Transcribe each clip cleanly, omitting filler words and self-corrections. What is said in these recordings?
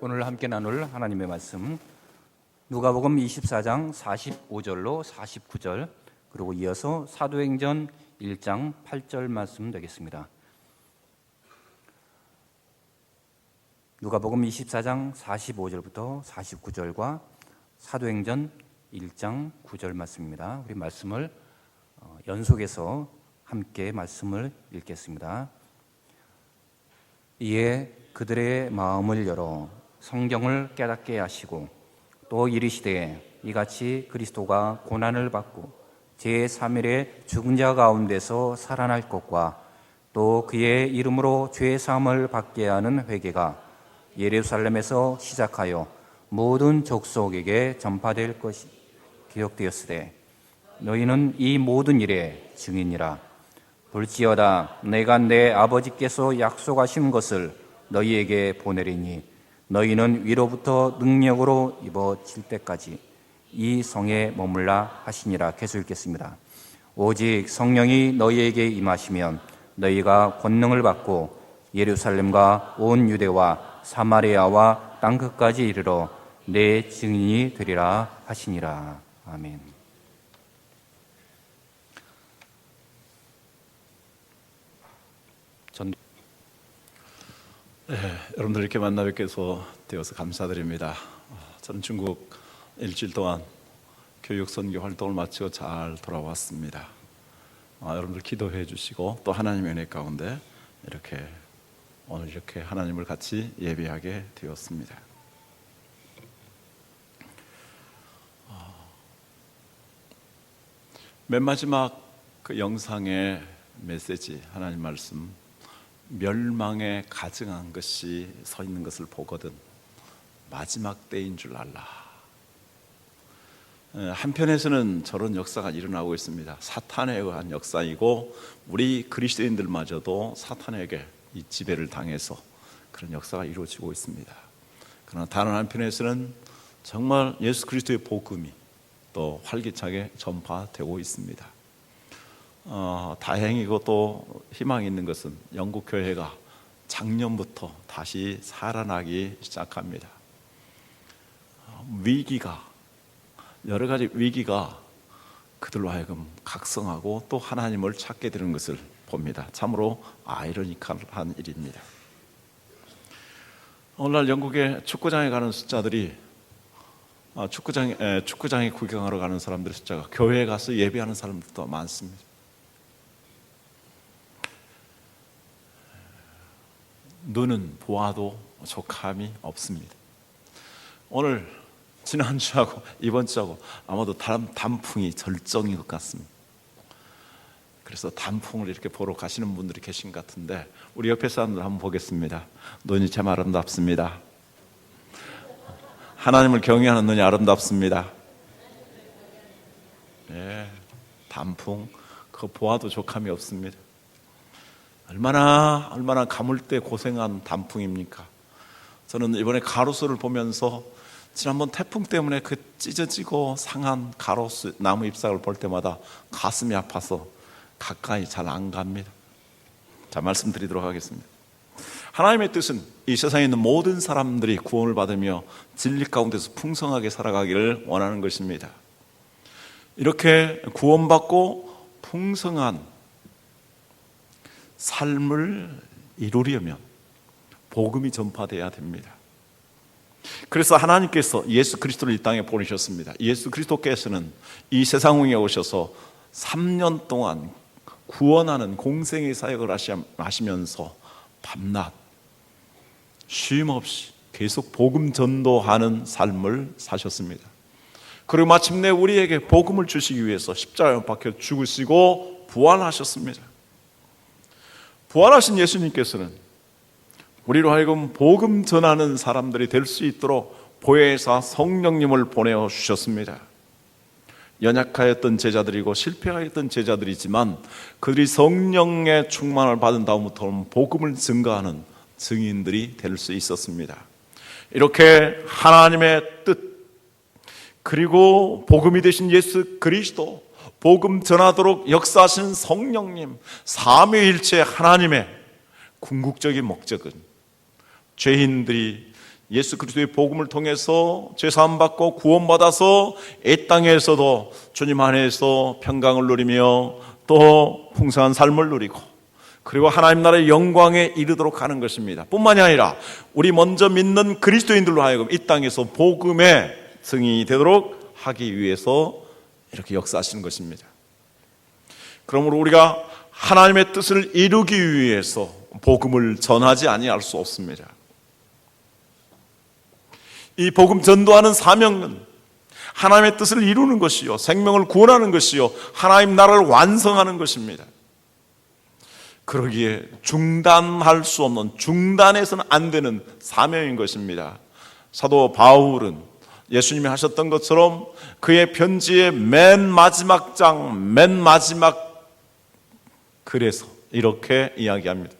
오늘 함께 나눌 하나님의 말씀 누가복음 24장 45절로 49절 그리고 이어서 사도행전 1장 8절 말씀 되겠습니다. 누가복음 24장 45절부터 49절과 사도행전 1장 9절 말씀입니다. 우리 말씀을 연속해서 함께 말씀을 읽겠습니다. 이에 그들의 마음을 열어 성경을 깨닫게 하시고 또 이르시되 이같이 그리스도가 고난을 받고 제3일에 죽은 자 가운데서 살아날 것과 또 그의 이름으로 죄 사함을 받게 하는 회개가 예루살렘에서 시작하여 모든 족속에게 전파될 것이 기록되었으되 너희는 이 모든 일의 증인이라. 볼지어다 내가 내 아버지께서 약속하신 것을 너희에게 보내리니 너희는 위로부터 능력으로 입어질 때까지 이 성에 머물라 하시니라. 계속 읽겠습니다. 오직 성령이 너희에게 임하시면 너희가 권능을 받고 예루살렘과 온 유대와 사마리아와 땅끝까지 이르러 내 증인이 되리라 하시니라. 아멘. 여러분들 이렇게 만나 뵙게 되어서 감사드립니다. 저는 중국 일주일 동안 교육 선교 활동을 마치고 잘 돌아왔습니다. 여러분들 기도해 주시고 또 하나님의 은혜 가운데 오늘 이렇게 하나님을 같이 예배하게 되었습니다. 맨 마지막 그 영상의 메시지 하나님 말씀, 멸망에 가증한 것이 서 있는 것을 보거든 마지막 때인 줄 알라. 한편에서는 저런 역사가 일어나고 있습니다. 사탄에 의한 역사이고 우리 그리스도인들마저도 사탄에게 이 지배를 당해서 그런 역사가 이루어지고 있습니다. 그러나 다른 한편에서는 정말 예수 그리스도의 복음이 또 활기차게 전파되고 있습니다. 다행이고 또 희망이 있는 것은 영국 교회가 작년부터 다시 살아나기 시작합니다. 여러 가지 위기가 그들로 하여금 각성하고 또 하나님을 찾게 되는 것을 봅니다. 참으로 아이러니컬한 일입니다. 오늘날 영국의 축구장에 가는 숫자들이 축구장에 구경하러 가는 사람들의 숫자가 교회에 가서 예배하는 사람들도 많습니다. 눈은 보아도 족함이 없습니다. 오늘 지난주하고 이번 주하고 아마도 단풍이 절정인 것 같습니다. 그래서 단풍을 이렇게 보러 가시는 분들이 계신 것 같은데 우리 옆에 사람들 한번 보겠습니다. 눈이 참 아름답습니다. 하나님을 경외하는 눈이 아름답습니다. 단풍 그거 보아도 족함이 없습니다. 얼마나 가물때 고생한 단풍입니까? 저는 이번에 가로수를 보면서 지난번 태풍 때문에 그 찢어지고 상한 가로수 나무 잎사귀를 볼 때마다 가슴이 아파서 가까이 잘 안 갑니다. 자, 말씀드리도록 하겠습니다. 하나님의 뜻은 이 세상에 있는 모든 사람들이 구원을 받으며 진리 가운데서 풍성하게 살아가기를 원하는 것입니다. 이렇게 구원받고 풍성한 삶을 이루려면 복음이 전파돼야 됩니다. 그래서 하나님께서 예수 그리스도를 이 땅에 보내셨습니다. 예수 그리스도께서는 이 세상 위에 오셔서 3년 동안 구원하는 공생의 사역을 하시면서 밤낮 쉼없이 계속 복음 전도하는 삶을 사셨습니다. 그리고 마침내 우리에게 복음을 주시기 위해서 십자가에 못 박혀 죽으시고 부활하셨습니다. 부활하신 예수님께서는 우리로 하여금 복음 전하는 사람들이 될 수 있도록 보혜사 성령님을 보내어 주셨습니다. 연약하였던 제자들이고 실패하였던 제자들이지만 그들이 성령의 충만을 받은 다음부터는 복음을 증거하는 증인들이 될 수 있었습니다. 이렇게 하나님의 뜻 그리고 복음이 되신 예수 그리스도, 복음 전하도록 역사하신 성령님, 삼위일체 하나님의 궁극적인 목적은 죄인들이 예수 그리스도의 복음을 통해서 죄사함 받고 구원받아서 이 땅에서도 주님 안에서 평강을 누리며 또 풍성한 삶을 누리고 그리고 하나님 나라의 영광에 이르도록 하는 것입니다. 뿐만이 아니라 우리 먼저 믿는 그리스도인들로 하여금 이 땅에서 복음의 증인이 되도록 하기 위해서 이렇게 역사하시는 것입니다. 그러므로 우리가 하나님의 뜻을 이루기 위해서 복음을 전하지 아니할 수 없습니다. 이 복음 전도하는 사명은 하나님의 뜻을 이루는 것이요, 생명을 구원하는 것이요, 하나님 나라를 완성하는 것입니다. 그러기에 중단할 수 없는, 중단해서는 안 되는 사명인 것입니다. 사도 바울은 예수님이 하셨던 것처럼 그의 편지의 맨 마지막 장, 맨 마지막 글에서 이렇게 이야기합니다.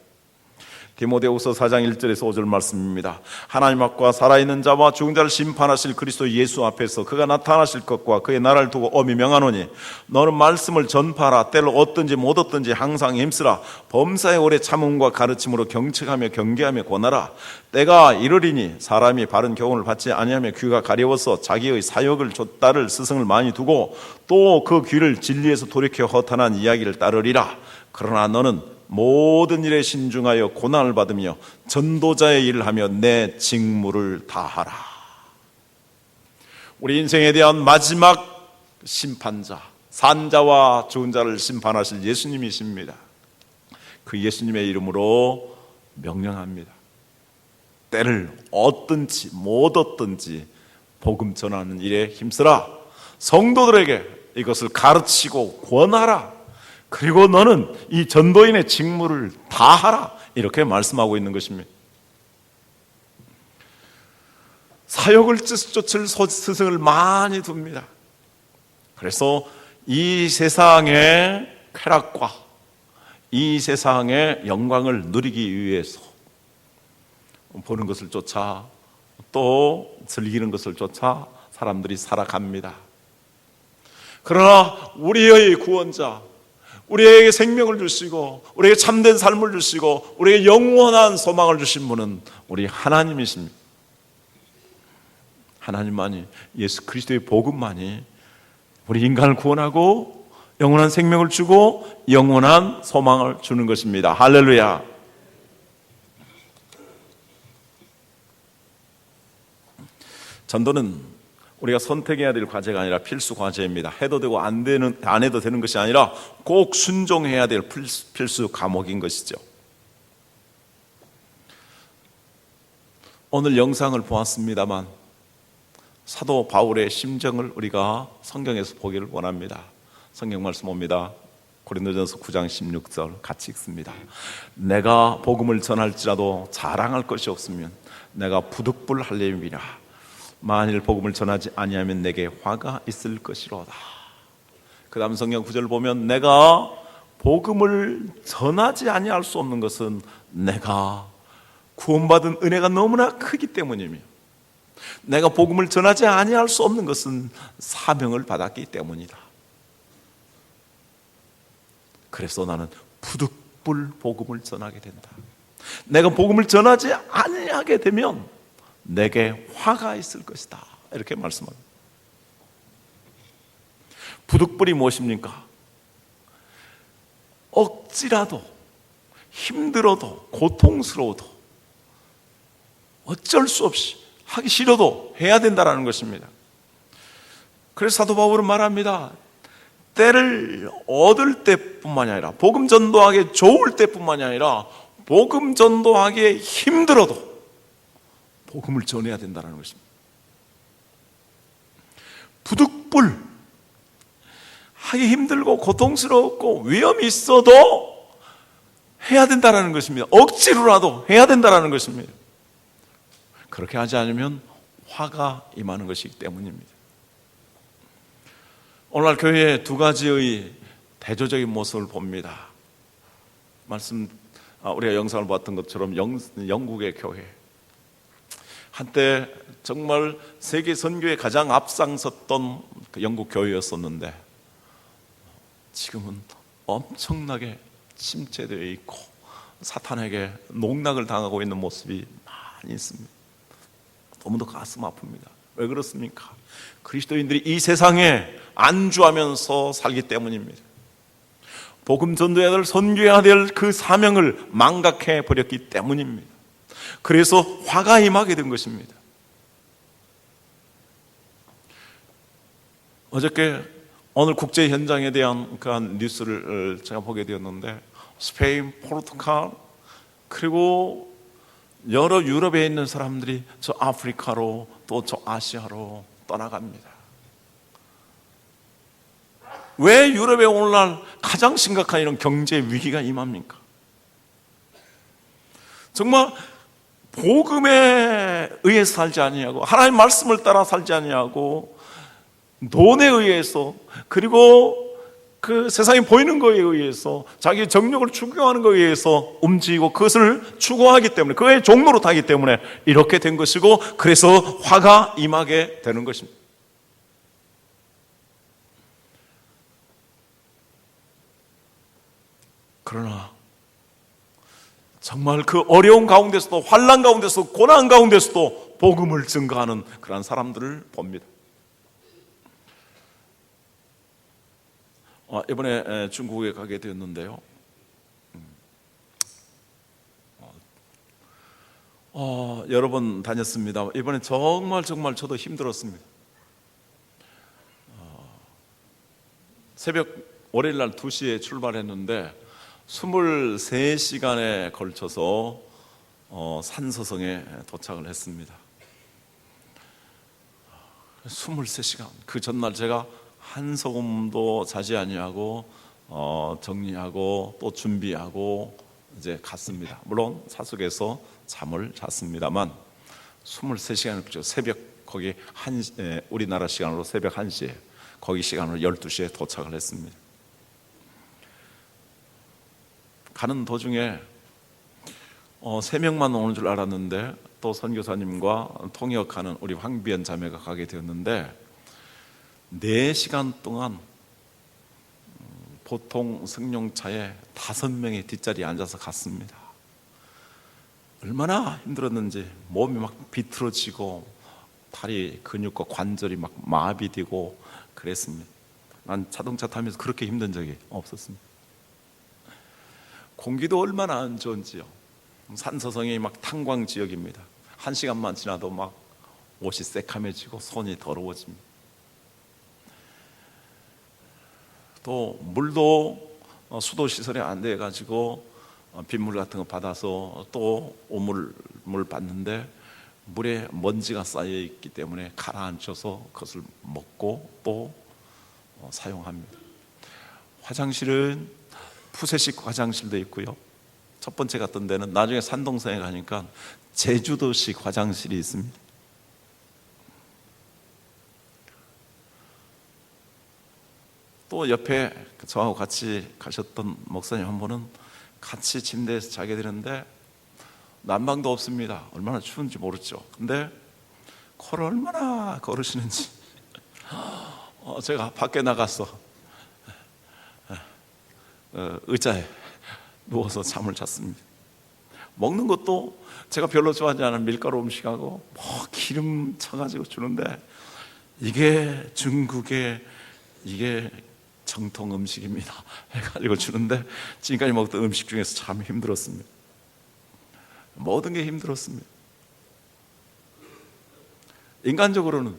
디모데후서 4장 1절에서 5절 말씀입니다. 하나님 앞과 살아있는 자와 죽은 자를 심판하실 그리스도 예수 앞에서 그가 나타나실 것과 그의 나라를 두고 엄히 명하노니 너는 말씀을 전파하라. 때를 얻든지 못 얻든지 항상 힘쓰라. 범사에 오래 참음과 가르침으로 경책하며 경계하며 권하라. 때가 이르리니 사람이 바른 교훈을 받지 아니하며 귀가 가려워서 자기의 사역을 좇다를 스승을 많이 두고 또 그 귀를 진리에서 돌이켜 허탄한 이야기를 따르리라. 그러나 너는 모든 일에 신중하여 고난을 받으며 전도자의 일을 하며 내 직무를 다하라. 우리 인생에 대한 마지막 심판자, 산자와 죽은 자를 심판하실 예수님이십니다. 그 예수님의 이름으로 명령합니다. 때를 얻든지 못 얻든지 복음 전하는 일에 힘쓰라. 성도들에게 이것을 가르치고 권하라. 그리고 너는 이 전도인의 직무를 다하라. 이렇게 말씀하고 있는 것입니다. 사역을 쫓을 스승을 많이 둡니다. 그래서 이 세상의 쾌락과 이 세상의 영광을 누리기 위해서 보는 것을 쫓아 또 즐기는 것을 쫓아 사람들이 살아갑니다. 그러나 우리의 구원자, 우리에게 생명을 주시고 우리에게 참된 삶을 주시고 우리에게 영원한 소망을 주신 분은 우리 하나님이십니다. 하나님만이, 예수 그리스도의 복음만이 우리 인간을 구원하고 영원한 생명을 주고 영원한 소망을 주는 것입니다. 할렐루야. 전도는 우리가 선택해야 될 과제가 아니라 필수 과제입니다. 해도 되고 안 해도 되는 것이 아니라 꼭 순종해야 될 필수 과목인 것이죠. 오늘 영상을 보았습니다만 사도 바울의 심정을 우리가 성경에서 보기를 원합니다. 성경 말씀 봅니다. 고린도전서 9장 16절 같이 읽습니다. 내가 복음을 전할지라도 자랑할 것이 없으면 내가 부득불할렘이라. 만일 복음을 전하지 아니하면 내게 화가 있을 것이로다. 그 다음 성경 구절을 보면 내가 복음을 전하지 아니할 수 없는 것은 내가 구원받은 은혜가 너무나 크기 때문이며 내가 복음을 전하지 아니할 수 없는 것은 사명을 받았기 때문이다. 그래서 나는 부득불 복음을 전하게 된다. 내가 복음을 전하지 아니하게 되면 내게 화가 있을 것이다. 이렇게 말씀합니다. 부득불이 무엇입니까? 억지라도, 힘들어도, 고통스러워도, 어쩔 수 없이 하기 싫어도 해야 된다는 것입니다. 그래서 사도 바울은 말합니다. 때를 얻을 때뿐만이 아니라 복음 전도하기에 좋을 때뿐만이 아니라 복음 전도하기에 힘들어도 복음을 전해야 된다는 것입니다. 부득불 하기 힘들고 고통스럽고 위험이 있어도 해야 된다는 것입니다. 억지로라도 해야 된다는 것입니다. 그렇게 하지 않으면 화가 임하는 것이기 때문입니다. 오늘날 교회의 두 가지의 대조적인 모습을 봅니다. 우리가 영상을 봤던 것처럼 영국의 교회, 한때 정말 세계 선교에 가장 앞장섰던 그 영국 교회였었는데 지금은 엄청나게 침체되어 있고 사탄에게 농락을 당하고 있는 모습이 많이 있습니다. 너무도 가슴 아픕니다. 왜 그렇습니까? 그리스도인들이 이 세상에 안주하면서 살기 때문입니다. 복음 전도해야 될, 선교해야 될 그 사명을 망각해 버렸기 때문입니다. 그래서 화가 임하게 된 것입니다. 어저께 오늘 국제 현장에 대한 그한 뉴스를 제가 보게 되었는데, 스페인, 포르투갈, 그리고 여러 유럽에 있는 사람들이 저 아프리카로 또 저 아시아로 떠나갑니다. 왜 유럽에 오늘날 가장 심각한 이런 경제 위기가 임합니까? 정말 복음에 의해서 살지 아니하고, 하나님의 말씀을 따라 살지 아니하고, 돈에 의해서, 그리고 그 세상에 보이는 거에 의해서, 자기 정력을 추구하는 거에 의해서 움직이고 그것을 추구하기 때문에, 그의 종로로 타기 때문에 이렇게 된 것이고, 그래서 화가 임하게 되는 것입니다. 그러나 정말 그 어려운 가운데서도, 환난 가운데서도, 고난 가운데서도 복음을 증거하는 그런 사람들을 봅니다. 이번에 중국에 가게 되었는데요, 여러 번 다녔습니다. 이번에 정말 저도 힘들었습니다. 새벽 월요일 날 2시에 출발했는데 23시간에 걸쳐서 산서성에 도착을 했습니다. 23시간. 그 전날 제가 한소금도 자지 아니하고 정리하고 또 준비하고 이제 갔습니다. 물론 차속에서 잠을 잤습니다만 23시간을 그죠. 새벽 거기 우리나라 시간으로 새벽 1시에, 거기 시간으로 12시에 도착을 했습니다. 가는 도중에 3명만 오는 줄 알았는데, 또 선교사님과 통역하는 우리 황비연 자매가 가게 되었는데, 4시간 동안 보통 승용차에 5명이 뒷자리에 앉아서 갔습니다. 얼마나 힘들었는지, 몸이 막 비틀어지고 다리 근육과 관절이 막 마비되고 그랬습니다. 난 자동차 타면서 그렇게 힘든 적이 없었습니다. 공기도 얼마나 안 좋은지요. 산서성이 막 탄광 지역입니다. 1시간만 지나도 막 옷이 새카매지고 손이 더러워집니다. 또 물도 수도 시설이 안 돼 가지고 빗물 같은 거 받아서 또 오물물 받는데, 물에 먼지가 쌓여 있기 때문에 가라앉혀서 그것을 먹고 또 사용합니다. 화장실은 푸세식 화장실도 있고요. 첫 번째 갔던 데는 나중에 산동성에 가니까 제주도식 화장실이 있습니다. 또 옆에 저하고 같이 가셨던 목사님 한 분은 같이 침대에서 자게 되는데 난방도 없습니다. 얼마나 추운지 모르죠. 근데 코를 얼마나 걸으시는지 제가 밖에 나가서 의자에 누워서 잠을 잤습니다. 먹는 것도 제가 별로 좋아하지 않은 밀가루 음식하고 기름 쳐가지고 주는데, 이게 중국의 이게 정통 음식입니다 해가지고 주는데, 지금까지 먹던 음식 중에서 참 힘들었습니다. 모든 게 힘들었습니다. 인간적으로는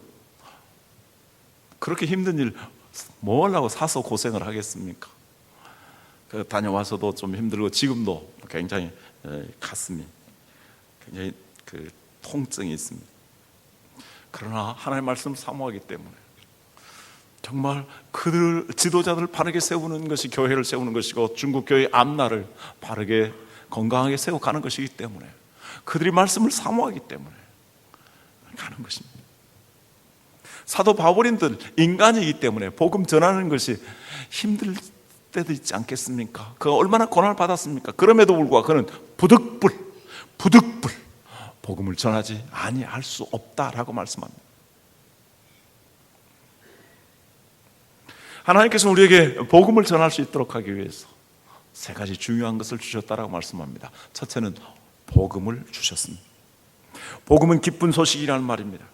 그렇게 힘든 일 뭐 하려고 사서 고생을 하겠습니까? 다녀와서도 좀 힘들고, 지금도 굉장히 가슴이 굉장히 그 통증이 있습니다. 그러나 하나님의 말씀을 사모하기 때문에 정말 그들 지도자들을 바르게 세우는 것이 교회를 세우는 것이고, 중국 교회의 앞날을 바르게 건강하게 세워가는 것이기 때문에, 그들이 말씀을 사모하기 때문에 가는 것입니다. 사도 바울인들 인간이기 때문에 복음 전하는 것이 힘들 때도 있지 않겠습니까? 그가 얼마나 고난을 받았습니까? 그럼에도 불구하고 그는 부득불 복음을 전하지 아니할 수 없다라고 말씀합니다. 하나님께서 우리에게 복음을 전할 수 있도록 하기 위해서 3가지 중요한 것을 주셨다라고 말씀합니다. 첫째는 복음을 주셨습니다. 복음은 기쁜 소식이라는 말입니다.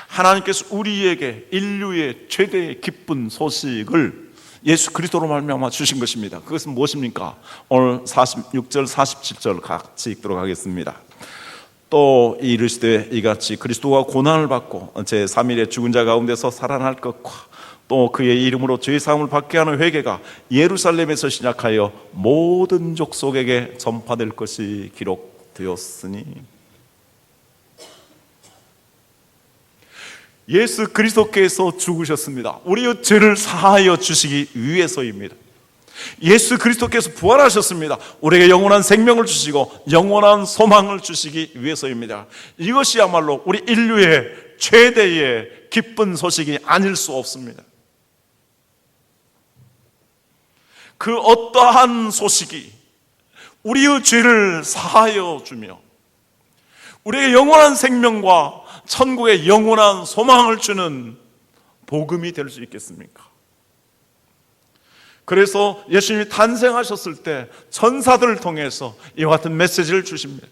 하나님께서 우리에게 인류의 최대의 기쁜 소식을 예수 그리스도로 말미암아 주신 것입니다. 그것은 무엇입니까? 오늘 46절 47절 같이 읽도록 하겠습니다. 또 이르시되 이같이 그리스도가 고난을 받고 제3일에 죽은 자 가운데서 살아날 것과 또 그의 이름으로 죄 사함을 받게 하는 회개가 예루살렘에서 시작하여 모든 족속에게 전파될 것이 기록되었으니, 예수 그리스도께서 죽으셨습니다. 우리의 죄를 사하여 주시기 위해서입니다. 예수 그리스도께서 부활하셨습니다. 우리에게 영원한 생명을 주시고 영원한 소망을 주시기 위해서입니다. 이것이야말로 우리 인류의 최대의 기쁜 소식이 아닐 수 없습니다. 그 어떠한 소식이 우리의 죄를 사하여 주며 우리에게 영원한 생명과 천국의 영원한 소망을 주는 복음이 될 수 있겠습니까? 그래서 예수님이 탄생하셨을 때 천사들을 통해서 이와 같은 메시지를 주십니다.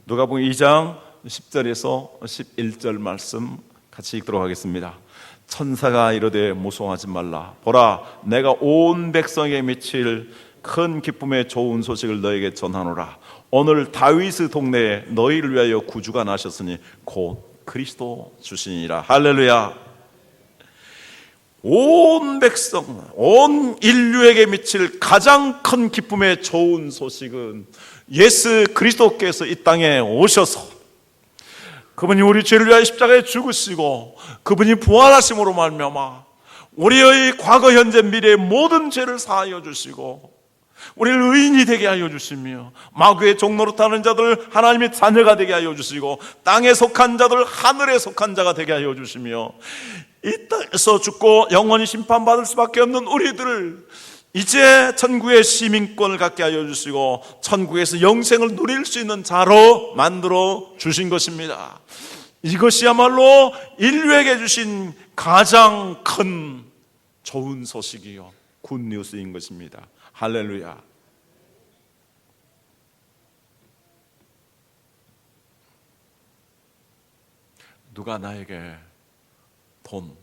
누가복음 2장 10절에서 11절 말씀 같이 읽도록 하겠습니다. 천사가 이르되 무서워하지 말라. 보라, 내가 온 백성에게 미칠 큰 기쁨의 좋은 소식을 너에게 전하노라. 오늘 다윗의 동네에 너희를 위하여 구주가 나셨으니 곧 그리스도 주시니라. 할렐루야. 온 백성, 온 인류에게 미칠 가장 큰 기쁨의 좋은 소식은 예수 그리스도께서 이 땅에 오셔서 그분이 우리 죄를 위하여 십자가에 죽으시고 그분이 부활하심으로 말미암아 우리의 과거, 현재, 미래의 모든 죄를 사하여 주시고 우리를 의인이 되게 하여 주시며 마귀의 종노릇 하는 자들 하나님의 자녀가 되게 하여 주시고 땅에 속한 자들 하늘에 속한 자가 되게 하여 주시며 이 땅에서 죽고 영원히 심판받을 수밖에 없는 우리들을 이제 천국의 시민권을 갖게 하여 주시고 천국에서 영생을 누릴 수 있는 자로 만들어 주신 것입니다. 이것이야말로 인류에게 주신 가장 큰 좋은 소식이요 굿뉴스인 것입니다. 할렐루야. 누가 나에게 돈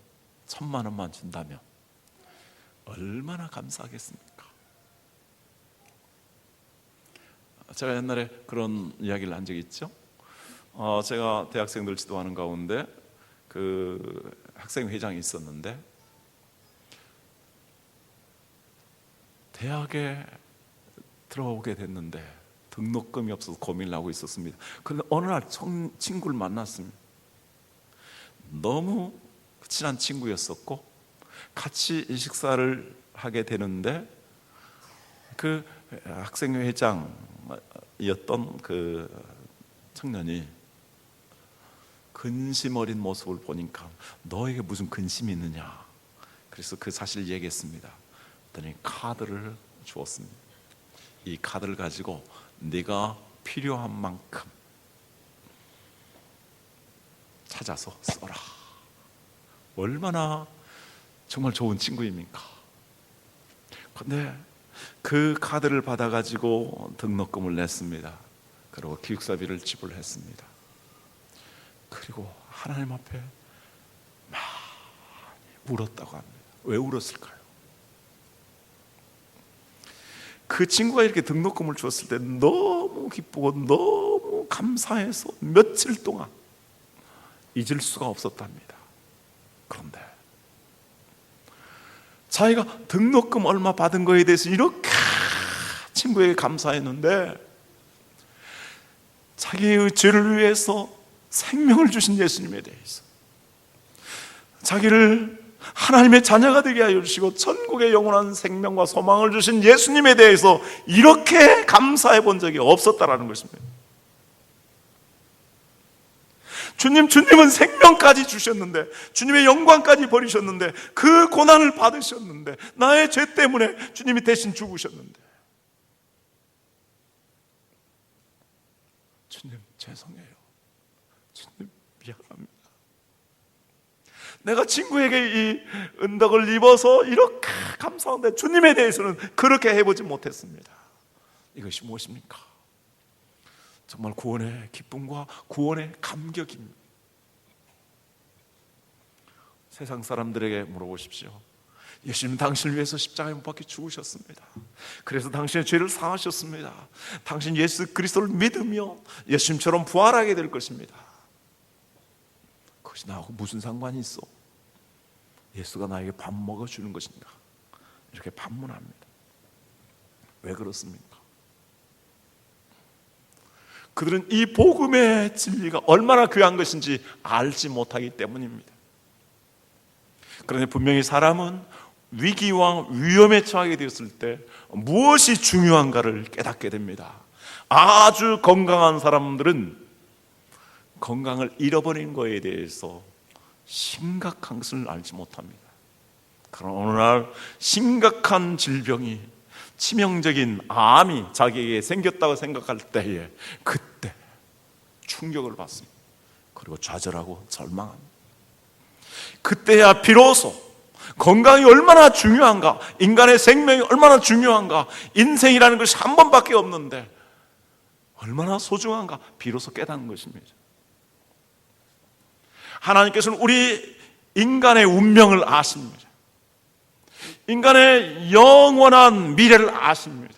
1,000만 원만 준다면 얼마나 감사하겠습니까? 제가 옛날에 그런 이야기를 한 적이 있죠. 제가 대학생들 지도하는 가운데 그 학생회장이 있었는데 대학에 들어오게 됐는데 등록금이 없어서 고민을 하고 있었습니다. 그런데 어느 날 친구를 만났습니다. 너무 친한 친구였었고 같이 식사를 하게 되는데 그 학생회장이었던 그 청년이 근심 어린 모습을 보니까 너에게 무슨 근심이 있느냐, 그래서 그 사실을 얘기했습니다. 그랬더니 카드를 주었습니다. 이 카드를 가지고 네가 필요한 만큼 찾아서 써라. 얼마나 정말 좋은 친구입니까? 그런데 그 카드를 받아가지고 등록금을 냈습니다. 그리고 기숙사비를 지불했습니다. 그리고 하나님 앞에 많이 울었다고 합니다. 왜 울었을까요? 그 친구가 이렇게 등록금을 주었을 때 너무 기쁘고 너무 감사해서 며칠 동안 잊을 수가 없었답니다. 그런데 자기가 등록금 얼마 받은 거에 대해서 이렇게 친구에게 감사했는데 자기의 죄를 위해서 생명을 주신 예수님에 대해서, 자기를 하나님의 자녀가 되게 하여 주시고 천국의 영원한 생명과 소망을 주신 예수님에 대해서 이렇게 감사해 본 적이 없었다라는 것입니다. 주님은 생명까지 주셨는데, 주님의 영광까지 버리셨는데, 그 고난을 받으셨는데, 나의 죄 때문에 주님이 대신 죽으셨는데, 주님 죄송해요. 주님 미안합니다. 내가 친구에게 이 은덕을 입어서 이렇게 감사한데 주님에 대해서는 그렇게 해보지 못했습니다. 이것이 무엇입니까? 정말 구원의 기쁨과 구원의 감격입니다. 세상 사람들에게 물어보십시오. 예수님 당신을 위해서 십자가에 못 박혀 죽으셨습니다. 그래서 당신의 죄를 사하셨습니다. 당신 예수 그리스도를 믿으며 예수님처럼 부활하게 될 것입니다. 그것이 나하고 무슨 상관이 있어? 예수가 나에게 밥 먹어주는 것인가? 이렇게 반문합니다. 왜 그렇습니까? 그들은 이 복음의 진리가 얼마나 귀한 것인지 알지 못하기 때문입니다. 그런데 분명히 사람은 위기와 위험에 처하게 되었을 때 무엇이 중요한가를 깨닫게 됩니다. 아주 건강한 사람들은 건강을 잃어버린 것에 대해서 심각한 것을 알지 못합니다. 그러나 어느 날 심각한 질병이, 치명적인 암이 자기에게 생겼다고 생각할 때에 그때 충격을 받습니다. 그리고 좌절하고 절망합니다. 그때야 비로소 건강이 얼마나 중요한가, 인간의 생명이 얼마나 중요한가, 인생이라는 것이 한 번밖에 없는데 얼마나 소중한가 비로소 깨닫는 것입니다. 하나님께서는 우리 인간의 운명을 아십니다. 인간의 영원한 미래를 아십니다.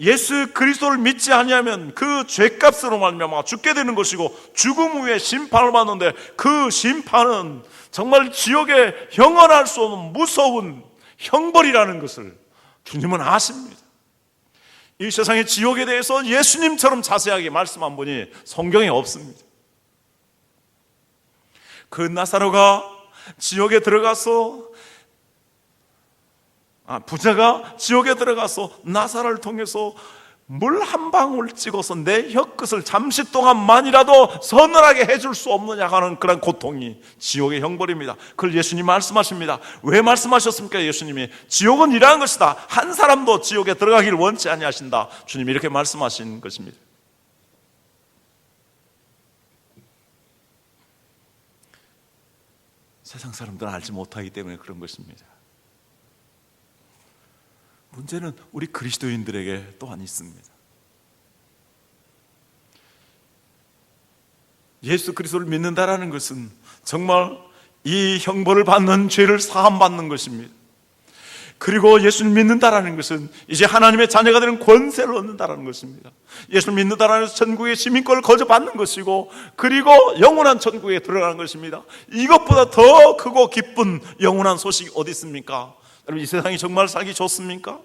예수 그리스도를 믿지 아니하면 그 죄값으로 말미암아 죽게 되는 것이고, 죽음 후에 심판을 받는데 그 심판은 정말 지옥에 형언할 수 없는 무서운 형벌이라는 것을 주님은 아십니다. 이 세상의 지옥에 대해서 예수님처럼 자세하게 말씀한 분이 성경에 없습니다. 그 나사로가 지옥에 들어가서, 부자가 지옥에 들어가서 나사로를 통해서 물 한 방울 찍어서 내 혀끝을 잠시 동안만이라도 서늘하게 해줄 수 없느냐 하는 그런 고통이 지옥의 형벌입니다. 그걸 예수님 말씀하십니다. 왜 말씀하셨습니까? 예수님이 지옥은 이러한 것이다, 한 사람도 지옥에 들어가기를 원치 아니하신다, 주님이 이렇게 말씀하신 것입니다. 세상 사람들은 알지 못하기 때문에 그런 것입니다. 문제는 우리 그리스도인들에게 또한 있습니다. 예수 그리스도를 믿는다라는 것은 정말 이 형벌을 받는 죄를 사함받는 것입니다. 그리고 예수를 믿는다라는 것은 이제 하나님의 자녀가 되는 권세를 얻는다라는 것입니다. 예수를 믿는다라는 것은 천국의 시민권을 거저받는 것이고, 그리고 영원한 천국에 들어가는 것입니다. 이것보다 더 크고 기쁜 영원한 소식이 어디 있습니까? 여러분, 이 세상이 정말 살기 좋습니까?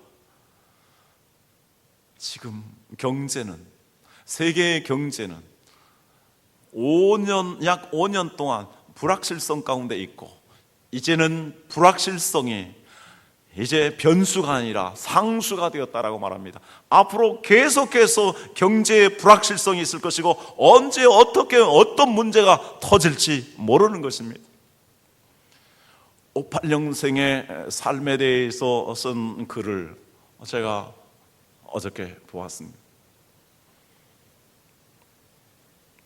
지금 경제는, 세계의 경제는 약 5년 동안 불확실성 가운데 있고, 이제는 불확실성이 이제 변수가 아니라 상수가 되었다라고 말합니다. 앞으로 계속해서 경제의 불확실성이 있을 것이고, 언제 어떻게 어떤 문제가 터질지 모르는 것입니다. 58년생의 삶에 대해서 쓴 글을 제가 어저께 보았습니다.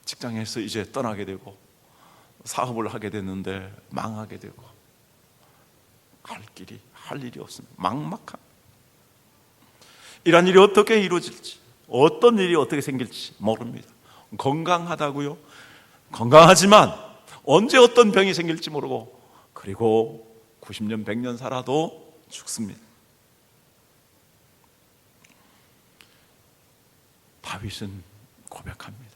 직장에서 이제 떠나게 되고 사업을 하게 됐는데 망하게 되고 할 일이 없습니다. 막막한, 이런 일이 어떻게 이루어질지, 어떤 일이 어떻게 생길지 모릅니다. 건강하다고요? 건강하지만 언제 어떤 병이 생길지 모르고, 그리고 90년 100년 살아도 죽습니다. 다윗은 고백합니다.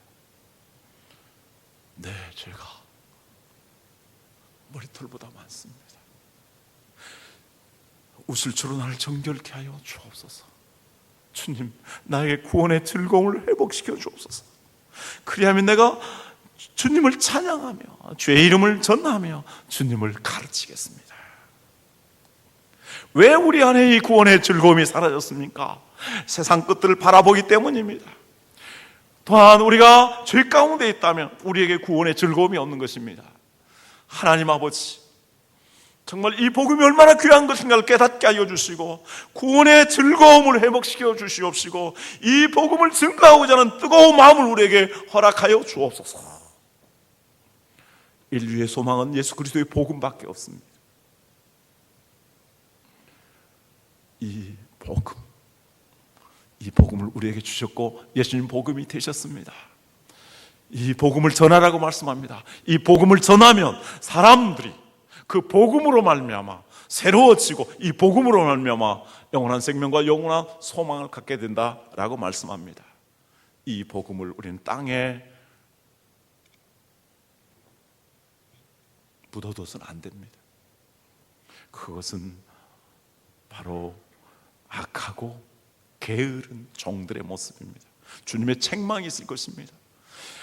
내 죄가 머리털보다 많습니다. 웃을 줄로 나를 정결케 하여 주옵소서. 주님, 나에게 구원의 즐거움을 회복시켜 주옵소서. 그리하면 내가 주님을 찬양하며 주의 이름을 전하며 주님을 가르치겠습니다. 왜 우리 안에 이 구원의 즐거움이 사라졌습니까? 세상 것들을 바라보기 때문입니다. 또한 우리가 죄 가운데 있다면 우리에게 구원의 즐거움이 없는 것입니다. 하나님 아버지, 정말 이 복음이 얼마나 귀한 것인가를 깨닫게 하여 주시고, 구원의 즐거움을 회복시켜 주시옵시고, 이 복음을 증거하고자 하는 뜨거운 마음을 우리에게 허락하여 주옵소서. 인류의 소망은 예수 그리스도의 복음밖에 없습니다. 이 복음을 복음을 우리에게 주셨고 예수님 복음이 되셨습니다. 이 복음을 전하라고 말씀합니다. 이 복음을 전하면 사람들이 그 복음으로 말미암아 새로워지고 이 복음으로 말미암아 영원한 생명과 영원한 소망을 갖게 된다라고 말씀합니다. 이 복음을 우리는 땅에 묻어둬서는 안 됩니다. 그것은 바로 악하고 게으른 종들의 모습입니다. 주님의 책망이 있을 것입니다.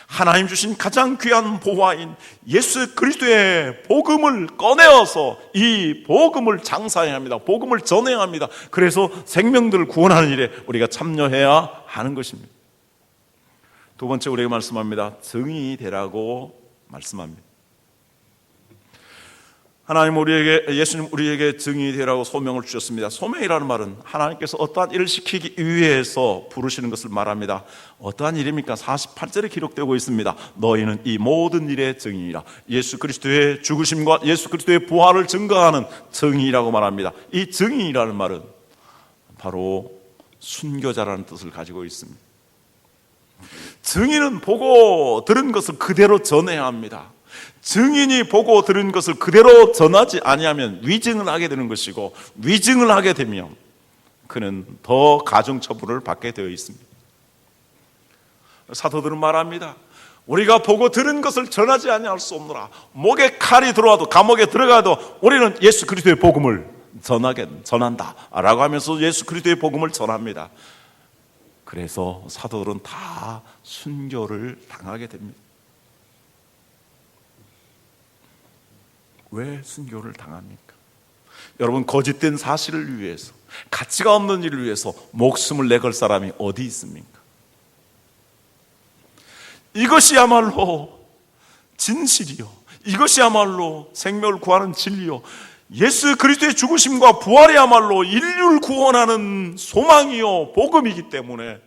하나님 주신 가장 귀한 보화인 예수 그리스도의 복음을 꺼내어서 이 복음을 장사해야 합니다. 복음을 전해야 합니다. 그래서 생명들을 구원하는 일에 우리가 참여해야 하는 것입니다. 두 번째 우리에게 말씀합니다. 증인이 되라고 말씀합니다. 하나님 예수님 우리에게 증인이 되라고 소명을 주셨습니다. 소명이라는 말은 하나님께서 어떠한 일을 시키기 위해서 부르시는 것을 말합니다. 어떠한 일입니까? 48절에 기록되고 있습니다. 너희는 이 모든 일의 증인이라. 예수 그리스도의 죽으심과 예수 그리스도의 부활을 증거하는 증인이라고 말합니다. 이 증인이라는 말은 바로 순교자라는 뜻을 가지고 있습니다. 증인은 보고 들은 것을 그대로 전해야 합니다. 증인이 보고 들은 것을 그대로 전하지 아니하면 위증을 하게 되는 것이고, 위증을 하게 되면 그는 더 가중처벌을 받게 되어 있습니다. 사도들은 말합니다. 우리가 보고 들은 것을 전하지 아니할 수 없노라. 목에 칼이 들어와도 감옥에 들어가도 우리는 예수 그리스도의 복음을 전한다 라고 하면서 예수 그리스도의 복음을 전합니다. 그래서 사도들은 다 순교를 당하게 됩니다. 왜 순교를 당합니까? 여러분, 거짓된 사실을 위해서, 가치가 없는 일을 위해서 목숨을 내걸 사람이 어디 있습니까? 이것이야말로 진실이요, 이것이야말로 생명을 구하는 진리요, 예수 그리스도의 죽으심과 부활이야말로 인류를 구원하는 소망이요 복음이기 때문에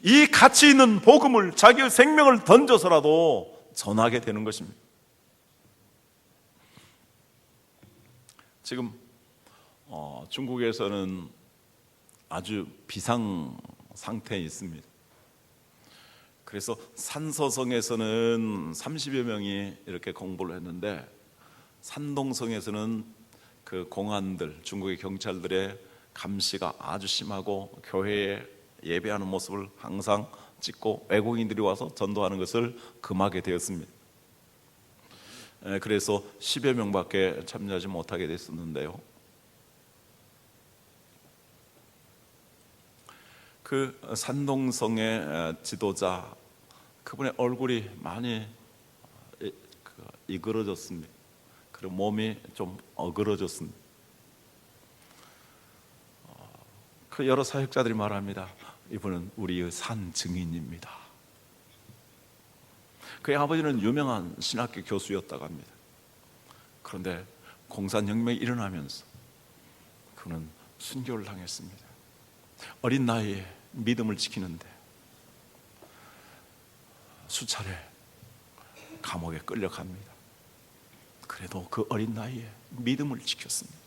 이 가치 있는 복음을 자기의 생명을 던져서라도 전하게 되는 것입니다. 지금 중국에서는 아주 비상 상태에 있습니다. 그래서 산서성에서는 30여 명이 이렇게 공부를 했는데, 산동성에서는 그 공안들, 중국의 경찰들의 감시가 아주 심하고 교회에 예배하는 모습을 항상 찍고 외국인들이 와서 전도하는 것을 금하게 되었습니다. 그래서 10여 명밖에 참여하지 못하게 됐었는데요, 그 산동성의 지도자, 그분의 얼굴이 많이 이그러졌습니다. 그리고 몸이 좀 어그러졌습니다. 그 여러 사역자들이 말합니다. 이분은 우리의 산 증인입니다. 그의 아버지는 유명한 신학교 교수였다고 합니다. 그런데 공산혁명이 일어나면서 그는 순교를 당했습니다. 어린 나이에 믿음을 지키는데 수차례 감옥에 끌려갑니다. 그래도 그 어린 나이에 믿음을 지켰습니다.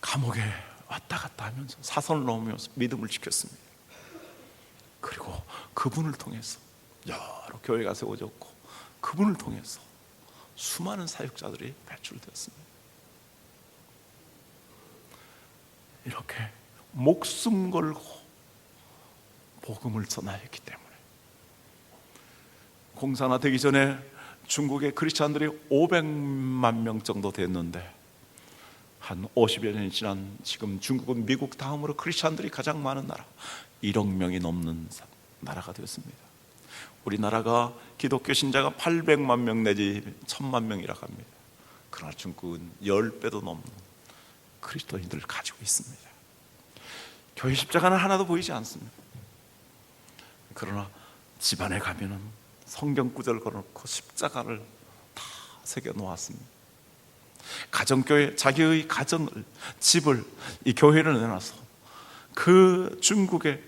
감옥에 왔다 갔다 하면서 사선을 넘으면서 믿음을 지켰습니다. 그리고 그분을 통해서 여러 교회가 세워졌고, 그분을 통해서 수많은 사역자들이 배출되었습니다. 이렇게 목숨 걸고 복음을 전하였기 때문에 공산화 되기 전에 중국의 크리스찬들이 500만 명 정도 됐는데, 한 50여 년이 지난 지금 중국은 미국 다음으로 크리스찬들이 가장 많은 나라, 1억 명이 넘는 나라가 되었습니다. 우리나라가 기독교 신자가 800만 명 내지 1000만 명이라고 합니다. 그러나 중국은 10배도 넘는 그리스도인들을 가지고 있습니다. 교회 십자가는 하나도 보이지 않습니다. 그러나 집안에 가면은 성경 구절 걸어놓고 십자가를 다 새겨 놓았습니다. 가정교회, 자기의 가정을, 집을, 이 교회를 내놔서 그 중국의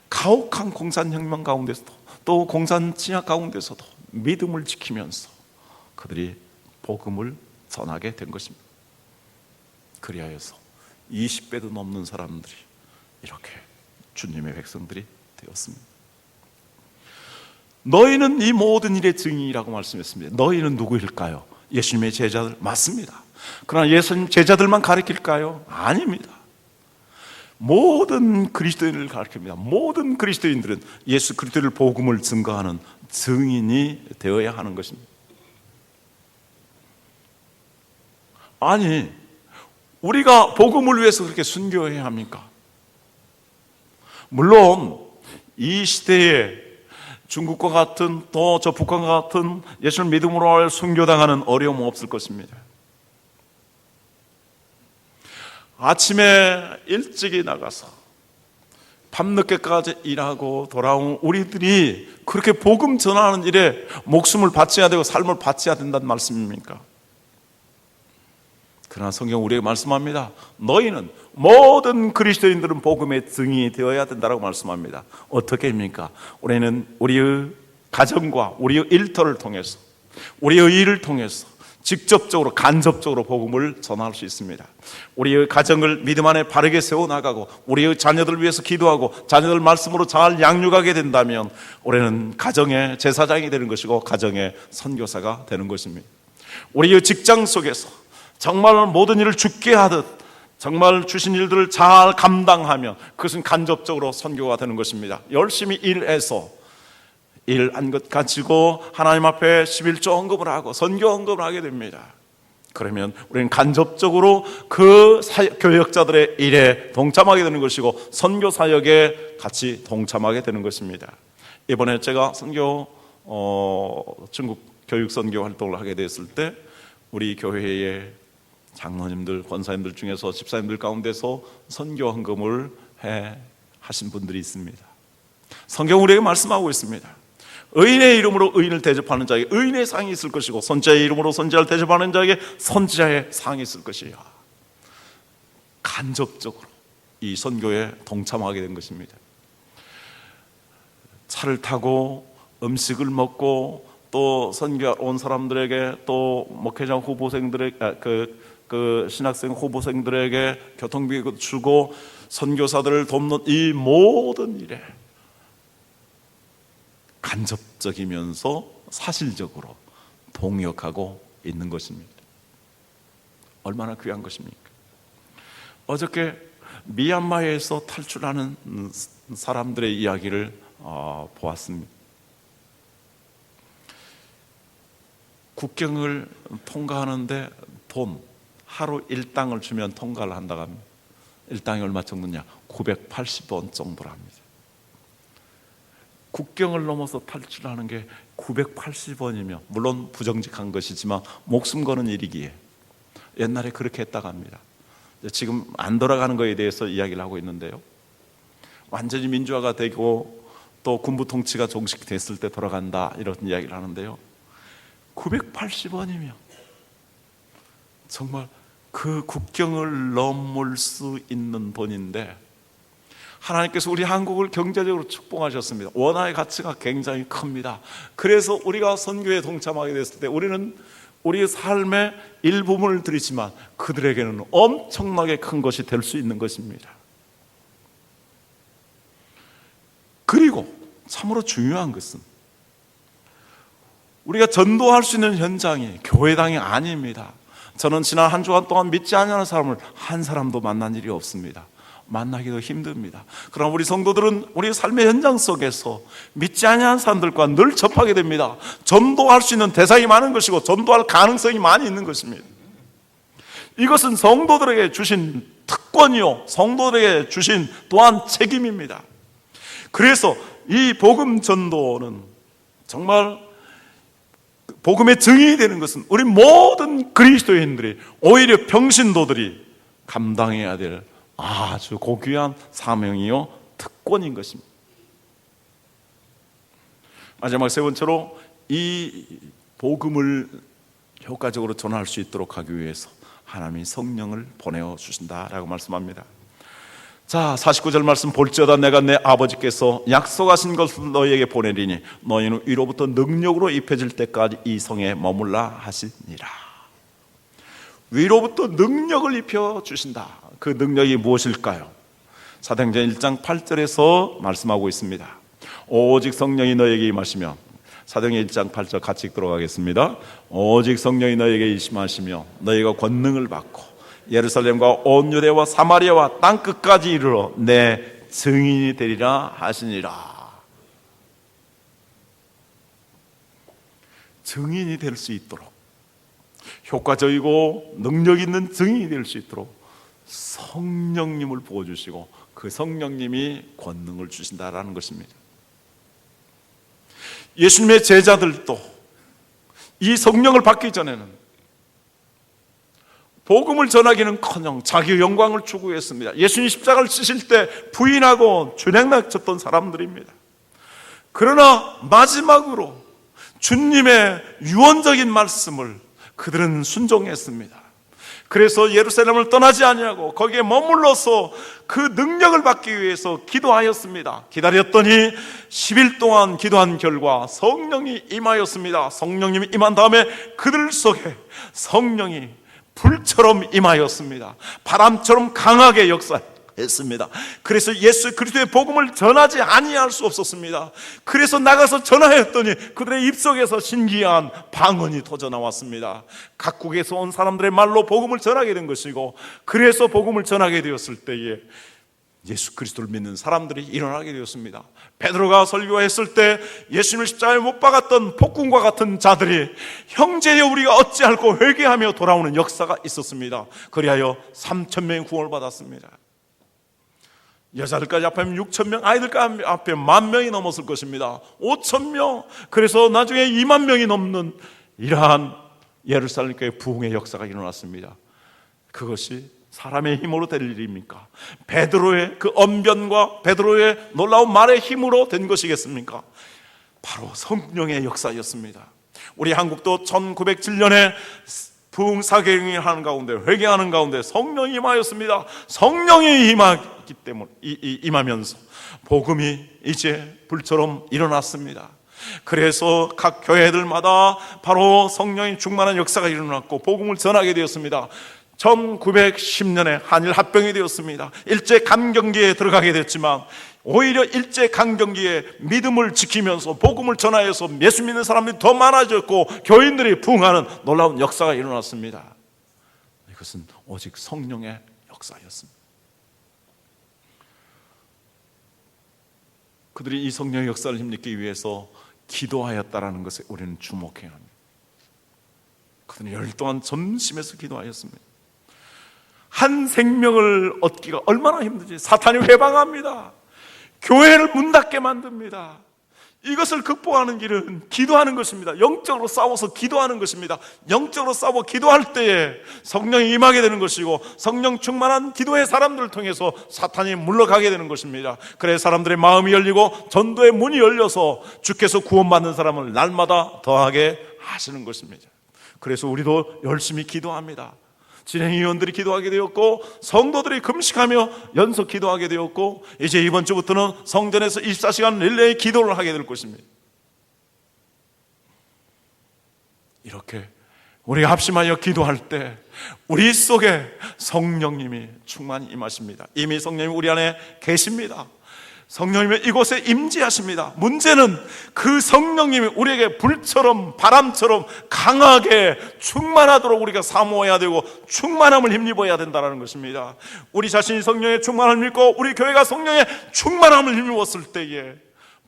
가혹한 공산혁명 가운데서도, 또 공산진압 가운데서도 믿음을 지키면서 그들이 복음을 전하게 된 것입니다. 그리하여서 20배도 넘는 사람들이 이렇게 주님의 백성들이 되었습니다. 너희는 이 모든 일의 증인이라고 말씀했습니다. 너희는 누구일까요? 예수님의 제자들 맞습니다. 그러나 예수님 제자들만 가르칠까요? 아닙니다. 모든 그리스도인을 가르칩니다. 모든 그리스도인들은 예수 그리스도를 복음을 증거하는 증인이 되어야 하는 것입니다. 아니, 우리가 복음을 위해서 그렇게 순교해야 합니까? 물론 이 시대에 중국과 같은 또 저 북한과 같은 예수를 믿음으로 순교당하는 어려움은 없을 것입니다. 아침에 일찍이 나가서 밤늦게까지 일하고 돌아온 우리들이 그렇게 복음 전하는 일에 목숨을 바쳐야 되고 삶을 바쳐야 된다는 말씀입니까? 그러나 성경 우리에게 말씀합니다. 너희는 모든 그리스도인들은 복음의 증인이 되어야 된다고 말씀합니다. 어떻게 입니까? 우리는 우리의 가정과 우리의 일터를 통해서, 우리의 일을 통해서 직접적으로 간접적으로 복음을 전할 수 있습니다. 우리의 가정을 믿음 안에 바르게 세워나가고 우리의 자녀들을 위해서 기도하고 자녀들 말씀으로 잘 양육하게 된다면 우리는 가정의 제사장이 되는 것이고 가정의 선교사가 되는 것입니다. 우리의 직장 속에서 정말 모든 일을 주께 하듯 정말 주신 일들을 잘 감당하면 그것은 간접적으로 선교가 되는 것입니다. 열심히 일해서 일한 것 가지고 하나님 앞에 11조 헌금을 하고 선교 헌금을 하게 됩니다. 그러면 우리는 간접적으로 그 교역자들의 일에 동참하게 되는 것이고 선교 사역에 같이 동참하게 되는 것입니다. 이번에 제가 중국 교육 선교 활동을 하게 됐을 때 우리 교회의 장로님들, 권사님들 중에서 집사님들 가운데서 선교 헌금을 하신 분들이 있습니다. 성경 우리에게 말씀하고 있습니다. 의인의 이름으로 의인을 대접하는 자에게 의인의 상이 있을 것이고 선지자의 이름으로 선지자를 대접하는 자에게 선지자의 상이 있을 것이야. 간접적으로 이 선교에 동참하게 된 것입니다. 차를 타고 음식을 먹고 또 선교 온 사람들에게 또 목회자 후보생들에게 그 신학생 후보생들에게 교통비 주고 선교사들을 돕는 이 모든 일에 간접적이면서 사실적으로 동역하고 있는 것입니다. 얼마나 귀한 것입니까? 어저께 미얀마에서 탈출하는 사람들의 이야기를 보았습니다. 국경을 통과하는데 돈 하루 일당을 주면 통과를 한다고 합니다. 일당이 얼마 정도냐? 980원 정도랍니다. 국경을 넘어서 탈출하는 게 980원이면 물론 부정직한 것이지만 목숨 거는 일이기에 옛날에 그렇게 했다고 합니다. 지금 안 돌아가는 것에 대해서 이야기를 하고 있는데요. 완전히 민주화가 되고 또 군부 통치가 종식됐을 때 돌아간다 이런 이야기를 하는데요. 980원이면 정말 그 국경을 넘을 수 있는 돈인데 하나님께서 우리 한국을 경제적으로 축복하셨습니다. 원화의 가치가 굉장히 큽니다. 그래서 우리가 선교에 동참하게 됐을 때 우리는 우리의 삶의 일부분을 드리지만 그들에게는 엄청나게 큰 것이 될 수 있는 것입니다. 그리고 참으로 중요한 것은 우리가 전도할 수 있는 현장이 교회당이 아닙니다. 저는 지난 한 주간 동안 믿지 않는 사람을 한 사람도 만난 일이 없습니다. 만나기도 힘듭니다. 그러나 우리 성도들은 우리 삶의 현장 속에서 믿지 않는 사람들과 늘 접하게 됩니다. 전도할 수 있는 대상이 많은 것이고 전도할 가능성이 많이 있는 것입니다. 이것은 성도들에게 주신 특권이요 성도들에게 주신 또한 책임입니다. 그래서 이 복음 전도는 정말 복음의 증인이 되는 것은 우리 모든 그리스도인들이 오히려 평신도들이 감당해야 될 아주 고귀한 사명이요 특권인 것입니다. 마지막 세 번째로 이 복음을 효과적으로 전할 수 있도록 하기 위해서 하나님이 성령을 보내어 주신다라고 말씀합니다. 자, 49절 말씀 볼지어다 내가 내 아버지께서 약속하신 것을 너희에게 보내리니 너희는 위로부터 능력으로 입혀질 때까지 이 성에 머물라 하시니라. 위로부터 능력을 입혀 주신다. 그 능력이 무엇일까요? 사도행전 1장 8절에서 말씀하고 있습니다. 오직 성령이 너에게 임하시며, 사도행전 1장 8절 같이 읽도록 하겠습니다. 오직 성령이 너에게 임하시며 너희가 권능을 받고 예루살렘과 온 유대와 사마리아와 땅 끝까지 이르러 내 증인이 되리라 하시니라. 증인이 될 수 있도록, 효과적이고 능력 있는 증인이 될 수 있도록 성령님을 부어주시고 그 성령님이 권능을 주신다라는 것입니다. 예수님의 제자들도 이 성령을 받기 전에는 복음을 전하기는커녕 자기의 영광을 추구했습니다. 예수님 십자가를 지실 때 부인하고 주랭락쳤던 사람들입니다. 그러나 마지막으로 주님의 유언적인 말씀을 그들은 순종했습니다. 그래서 예루살렘을 떠나지 아니하고 거기에 머물러서 그 능력을 받기 위해서 기도하였습니다. 기다렸더니 10일 동안 기도한 결과 성령이 임하였습니다. 성령님이 임한 다음에 그들 속에 성령이 불처럼 임하였습니다. 바람처럼 강하게 역사했습니다. 그래서 예수 그리스도의 복음을 전하지 아니할 수 없었습니다. 그래서 나가서 전하였더니 그들의 입속에서 신기한 방언이 터져 나왔습니다. 각국에서 온 사람들의 말로 복음을 전하게 된 것이고, 그래서 복음을 전하게 되었을 때에 예수 그리스도를 믿는 사람들이 일어나게 되었습니다. 베드로가 설교했을 때 예수님을 십자가에 못 박았던 폭군과 같은 자들이 형제여 우리가 어찌할꼬 회개하며 돌아오는 역사가 있었습니다. 그리하여 3,000명이 구원을 받았습니다. 여자들까지 합하면 6,000명, 아이들까지 합하면 10,000명이 넘었을 것입니다. 5,000명, 그래서 나중에 20,000명이 넘는 이러한 예루살렘 교회 부흥의 역사가 일어났습니다. 그것이 사람의 힘으로 될 일입니까? 베드로의 그 언변과 베드로의 놀라운 말의 힘으로 된 것이겠습니까? 바로 성령의 역사였습니다. 우리 한국도 1907년에 부흥 사경을 하는 가운데, 회개하는 가운데 성령이 임하였습니다. 성령이 임하기 때문에 임하면서 복음이 이제 불처럼 일어났습니다. 그래서 각 교회들마다 바로 성령이 충만한 역사가 일어났고 복음을 전하게 되었습니다. 1910년에 한일 합병이 되었습니다. 일제 강점기에 들어가게 됐지만 오히려 일제 강점기에 믿음을 지키면서 복음을 전하여서 예수 믿는 사람들이 더 많아졌고 교인들이 부흥하는 놀라운 역사가 일어났습니다. 이것은 오직 성령의 역사였습니다. 그들이 이 성령의 역사를 힘입기 위해서 기도하였다라는 것에 우리는 주목해야 합니다. 그들은 열흘 동안 점심에서 기도하였습니다. 한 생명을 얻기가 얼마나 힘든지 사탄이 회방합니다. 교회를 문 닫게 만듭니다. 이것을 극복하는 길은 기도하는 것입니다. 영적으로 싸워서 기도하는 것입니다. 영적으로 싸워 기도할 때에 성령이 임하게 되는 것이고 성령 충만한 기도의 사람들을 통해서 사탄이 물러가게 되는 것입니다. 그래서 사람들의 마음이 열리고 전도의 문이 열려서 주께서 구원받는 사람을 날마다 더하게 하시는 것입니다. 그래서 우리도 열심히 기도합니다. 진행위원들이 기도하게 되었고 성도들이 금식하며 연속 기도하게 되었고 이제 이번 주부터는 성전에서 24시간 릴레이 기도를 하게 될 것입니다. 이렇게 우리가 합심하여 기도할 때 우리 속에 성령님이 충만히 임하십니다. 이미 성령님이 우리 안에 계십니다. 성령님이 이곳에 임재하십니다. 문제는 그 성령님이 우리에게 불처럼 바람처럼 강하게 충만하도록 우리가 사모해야 되고 충만함을 힘입어야 된다는 것입니다. 우리 자신이 성령의 충만함을 믿고 우리 교회가 성령의 충만함을 힘입었을 때에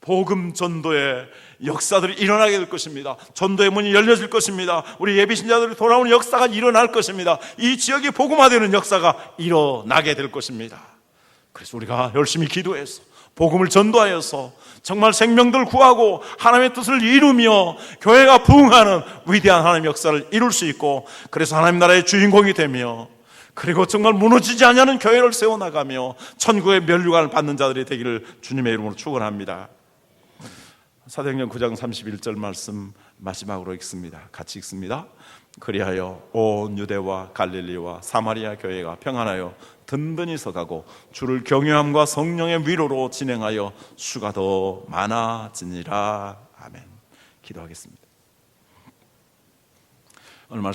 복음 전도의 역사들이 일어나게 될 것입니다. 전도의 문이 열려질 것입니다. 우리 예비신자들이 돌아오는 역사가 일어날 것입니다. 이 지역이 복음화되는 역사가 일어나게 될 것입니다. 그래서 우리가 열심히 기도해서 복음을 전도하여서 정말 생명들 구하고 하나님의 뜻을 이루며 교회가 부흥하는 위대한 하나님의 역사를 이룰 수 있고, 그래서 하나님 나라의 주인공이 되며 그리고 정말 무너지지 않는 교회를 세워나가며 천국의 면류관을 받는 자들이 되기를 주님의 이름으로 축원합니다. 사도행전 9장 31절 말씀 마지막으로 읽습니다. 같이 읽습니다. 그리하여 온 유대와 갈릴리와 사마리아 교회가 평안하여 든든히 서가고 주를 경외함과 성령의 위로로 진행하여 수가 더 많아지니라. 아멘. 기도하겠습니다. 오늘 말씀